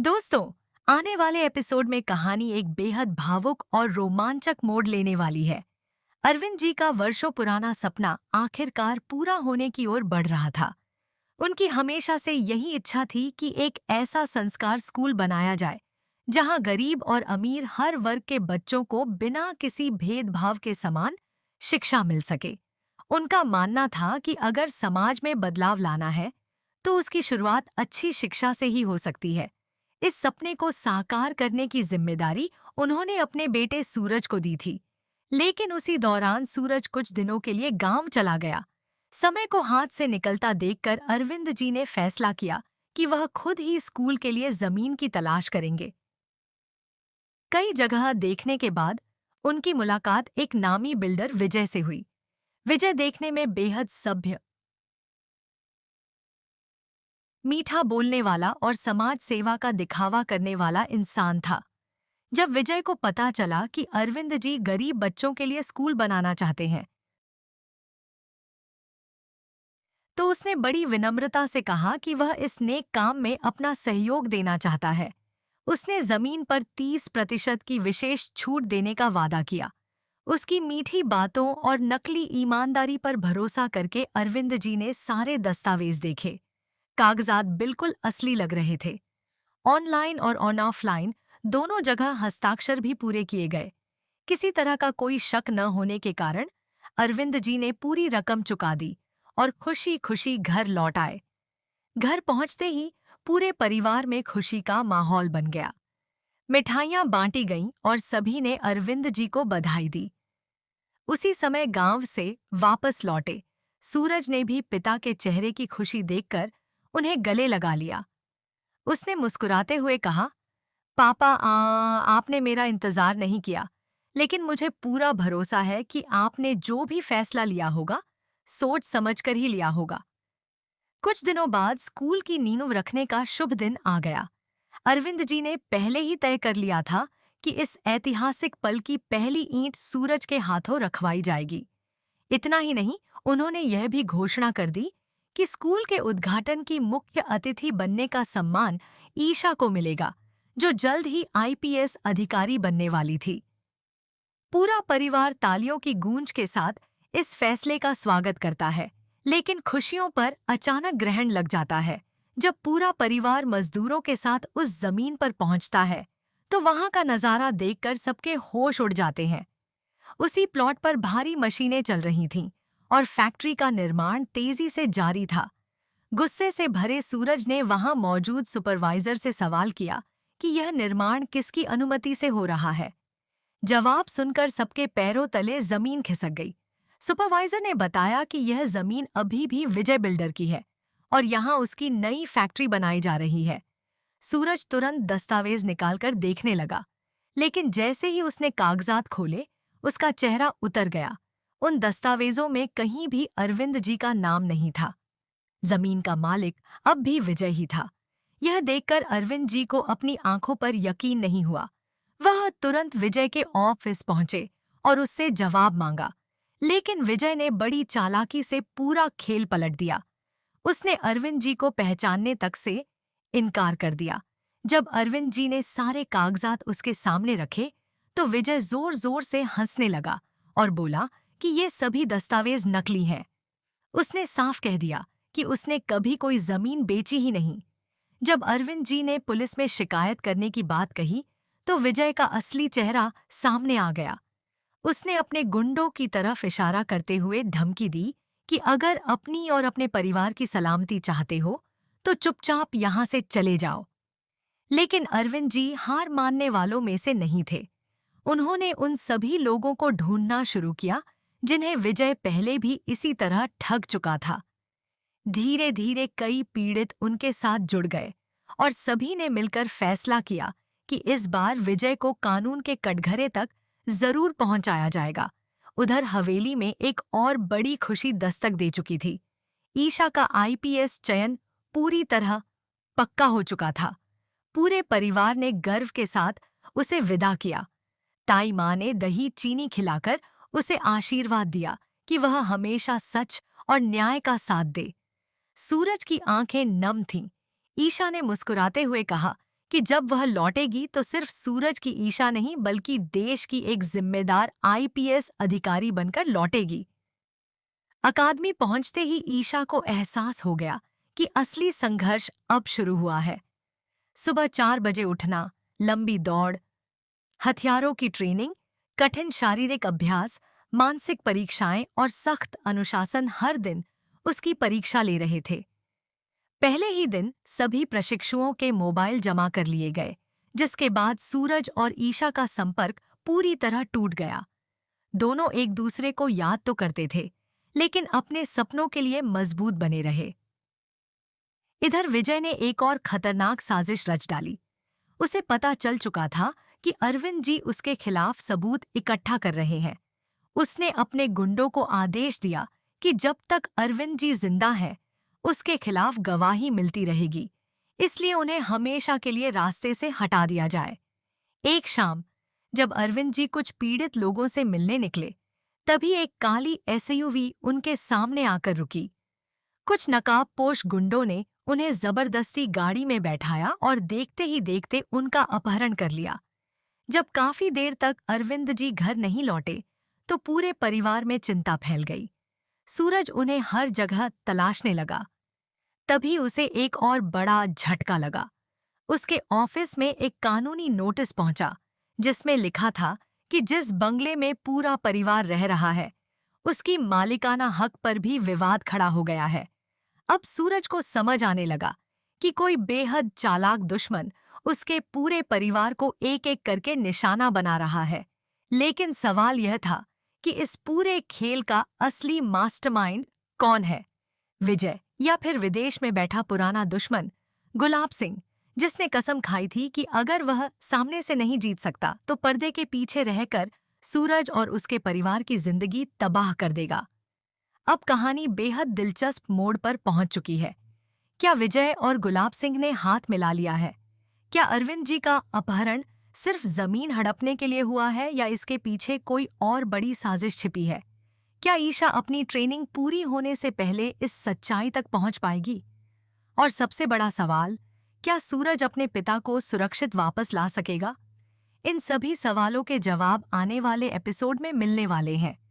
दोस्तों, आने वाले एपिसोड में कहानी एक बेहद भावुक और रोमांचक मोड़ लेने वाली है। अरविंद जी का वर्षों पुराना सपना आखिरकार पूरा होने की ओर बढ़ रहा था। उनकी हमेशा से यही इच्छा थी कि एक ऐसा संस्कार स्कूल बनाया जाए जहां गरीब और अमीर हर वर्ग के बच्चों को बिना किसी भेदभाव के समान शिक्षा मिल सके। उनका मानना था कि अगर समाज में बदलाव लाना है तो उसकी शुरुआत अच्छी शिक्षा से ही हो सकती है। इस सपने को साकार करने की जिम्मेदारी उन्होंने अपने बेटे सूरज को दी थी। लेकिन उसी दौरान सूरज कुछ दिनों के लिए गांव चला गया। समय को हाथ से निकलता देखकर अरविंद जी ने फैसला किया कि वह खुद ही स्कूल के लिए जमीन की तलाश करेंगे। कई जगह देखने के बाद उनकी मुलाकात एक नामी बिल्डर विजय से हुई। विजय देखने में बेहद सभ्य, मीठा बोलने वाला और समाज सेवा का दिखावा करने वाला इंसान था। जब विजय को पता चला कि अरविंद जी गरीब बच्चों के लिए स्कूल बनाना चाहते हैं, तो उसने बड़ी विनम्रता से कहा कि वह इस नेक काम में अपना सहयोग देना चाहता है। उसने जमीन पर 30% की विशेष छूट देने का वादा किया। उसकी मीठी बातों और नकली ईमानदारी पर भरोसा करके अरविंद जी ने सारे दस्तावेज देखे। कागजात बिल्कुल असली लग रहे थे। ऑनलाइन और ऑफलाइन दोनों जगह हस्ताक्षर भी पूरे किए गए। किसी तरह का कोई शक न होने के कारण अरविंद जी ने पूरी रकम चुका दी और खुशी खुशी घर लौट आए। घर पहुंचते ही पूरे परिवार में खुशी का माहौल बन गया। मिठाइयां बांटी गईं और सभी ने अरविंद जी को बधाई दी। उसी समय गांव से वापस लौटे सूरज ने भी पिता के चेहरे की खुशी देखकर उन्हें गले लगा लिया। उसने मुस्कुराते हुए कहा, पापा, आपने मेरा इंतजार नहीं किया, लेकिन मुझे पूरा भरोसा है कि आपने जो भी फैसला लिया होगा, सोच समझकर ही लिया होगा। कुछ दिनों बाद स्कूल की नींव रखने का शुभ दिन आ गया। अरविंद जी ने पहले ही तय कर लिया था कि इस ऐतिहासिक पल की पहली ईंट सूरज के हाथों रखवाई जाएगी। इतना ही नहीं, उन्होंने यह भी घोषणा कर दी कि स्कूल के उद्घाटन की मुख्य अतिथि बनने का सम्मान ईशा को मिलेगा, जो जल्द ही आईपीएस अधिकारी बनने वाली थी। पूरा परिवार तालियों की गूंज के साथ इस फैसले का स्वागत करता है, लेकिन खुशियों पर अचानक ग्रहण लग जाता है। जब पूरा परिवार मजदूरों के साथ उस जमीन पर पहुंचता है, तो वहां का नजारा देखकर सबके होश उड़ जाते हैं। उसी प्लॉट पर भारी मशीनें चल रही थीं और फैक्ट्री का निर्माण तेजी से जारी था। गुस्से से भरे सूरज ने वहां मौजूद सुपरवाइजर से सवाल किया कि यह निर्माण किसकी अनुमति से हो रहा है। जवाब सुनकर सबके पैरों तले जमीन खिसक गई। सुपरवाइजर ने बताया कि यह जमीन अभी भी विजय बिल्डर की है और यहाँ उसकी नई फैक्ट्री बनाई जा रही है। सूरज तुरंत दस्तावेज निकालकर देखने लगा, लेकिन जैसे ही उसने कागजात खोले, उसका चेहरा उतर गया। उन दस्तावेजों में कहीं भी अरविंद जी का नाम नहीं था। जमीन का मालिक अब भी विजय ही था। यह देखकर अरविंद जी को अपनी आंखों पर यकीन नहीं हुआ। वह तुरंत विजय के ऑफिस पहुंचे और उससे जवाब मांगा, लेकिन विजय ने बड़ी चालाकी से पूरा खेल पलट दिया। उसने अरविंद जी को पहचानने तक से इनकार कर दिया। जब अरविंद जी ने सारे कागजात उसके सामने रखे, तो विजय जोर जोर से हंसने लगा और बोला कि ये सभी दस्तावेज नकली हैं। उसने साफ कह दिया कि उसने कभी कोई जमीन बेची ही नहीं। जब अरविंद जी ने पुलिस में शिकायत करने की बात कही, तो विजय का असली चेहरा सामने आ गया। उसने अपने गुंडों की तरफ इशारा करते हुए धमकी दी कि अगर अपनी और अपने परिवार की सलामती चाहते हो, तो चुपचाप यहाँ से चले जाओ। लेकिन अरविंद जी हार मानने वालों में से नहीं थे। उन्होंने उन सभी लोगों को ढूंढना शुरू किया जिन्हें विजय पहले भी इसी तरह ठग चुका था। धीरे धीरे कई पीड़ित उनके साथ जुड़ गए और सभी ने मिलकर फैसला किया कि इस बार विजय को कानून के कटघरे तक जरूर पहुंचाया जाएगा। उधर हवेली में एक और बड़ी खुशी दस्तक दे चुकी थी। ईशा का आईपीएस चयन पूरी तरह पक्का हो चुका था। पूरे परिवार ने गर्व के साथ उसे विदा किया। ताई माँ ने दही चीनी खिलाकर उसे आशीर्वाद दिया कि वह हमेशा सच और न्याय का साथ दे। सूरज की आंखें नम थीं। ईशा ने मुस्कुराते हुए कहा कि जब वह लौटेगी तो सिर्फ सूरज की ईशा नहीं बल्कि देश की एक जिम्मेदार आईपीएस अधिकारी बनकर लौटेगी। अकादमी पहुंचते ही ईशा को एहसास हो गया कि असली संघर्ष अब शुरू हुआ है। सुबह 4 बजे उठना, लंबी दौड़, हथियारों की ट्रेनिंग, कठिन शारीरिक अभ्यास, मानसिक परीक्षाएं और सख्त अनुशासन हर दिन उसकी परीक्षा ले रहे थे। पहले ही दिन सभी प्रशिक्षुओं के मोबाइल जमा कर लिए गए, जिसके बाद सूरज और ईशा का संपर्क पूरी तरह टूट गया। दोनों एक दूसरे को याद तो करते थे, लेकिन अपने सपनों के लिए मजबूत बने रहे। इधर विजय ने एक और खतरनाक साजिश रच डाली। उसे पता चल चुका था कि अरविंद जी उसके खिलाफ सबूत इकट्ठा कर रहे हैं। उसने अपने गुंडों को आदेश दिया कि जब तक अरविंद जी जिंदा हैं, उसके खिलाफ गवाही मिलती रहेगी, इसलिए उन्हें हमेशा के लिए रास्ते से हटा दिया जाए। एक शाम जब अरविंद जी कुछ पीड़ित लोगों से मिलने निकले, तभी एक काली एसयूवी उनके सामने आकर रुकी। कुछ नकाबपोश गुंडों ने उन्हें जबरदस्ती गाड़ी में बैठाया और देखते ही देखते उनका अपहरण कर लिया। जब काफी देर तक अरविंद जी घर नहीं लौटे, तो पूरे परिवार में चिंता फैल गई। सूरज उन्हें हर जगह तलाशने लगा। तभी उसे एक और बड़ा झटका लगा। उसके ऑफिस में एक कानूनी नोटिस पहुंचा, जिसमें लिखा था कि जिस बंगले में पूरा परिवार रह रहा है, उसकी मालिकाना हक पर भी विवाद खड़ा हो गया है। अब सूरज को समझ आने लगा कि कोई बेहद चालाक दुश्मन उसके पूरे परिवार को एक-एक करके निशाना बना रहा है। लेकिन सवाल यह था कि इस पूरे खेल का असली मास्टरमाइंड कौन है? विजय या फिर विदेश में बैठा पुराना दुश्मन गुलाब सिंह, जिसने कसम खाई थी कि अगर वह सामने से नहीं जीत सकता तो पर्दे के पीछे रहकर सूरज और उसके परिवार की जिंदगी तबाह कर देगा। अब कहानी बेहद दिलचस्प मोड़ पर पहुंच चुकी है। क्या विजय और गुलाब सिंह ने हाथ मिला लिया है? क्या अरविंद जी का अपहरण सिर्फ जमीन हड़पने के लिए हुआ है या इसके पीछे कोई और बड़ी साजिश छिपी है? क्या ईशा अपनी ट्रेनिंग पूरी होने से पहले इस सच्चाई तक पहुंच पाएगी? और सबसे बड़ा सवाल, क्या सूरज अपने पिता को सुरक्षित वापस ला सकेगा? इन सभी सवालों के जवाब आने वाले एपिसोड में मिलने वाले हैं।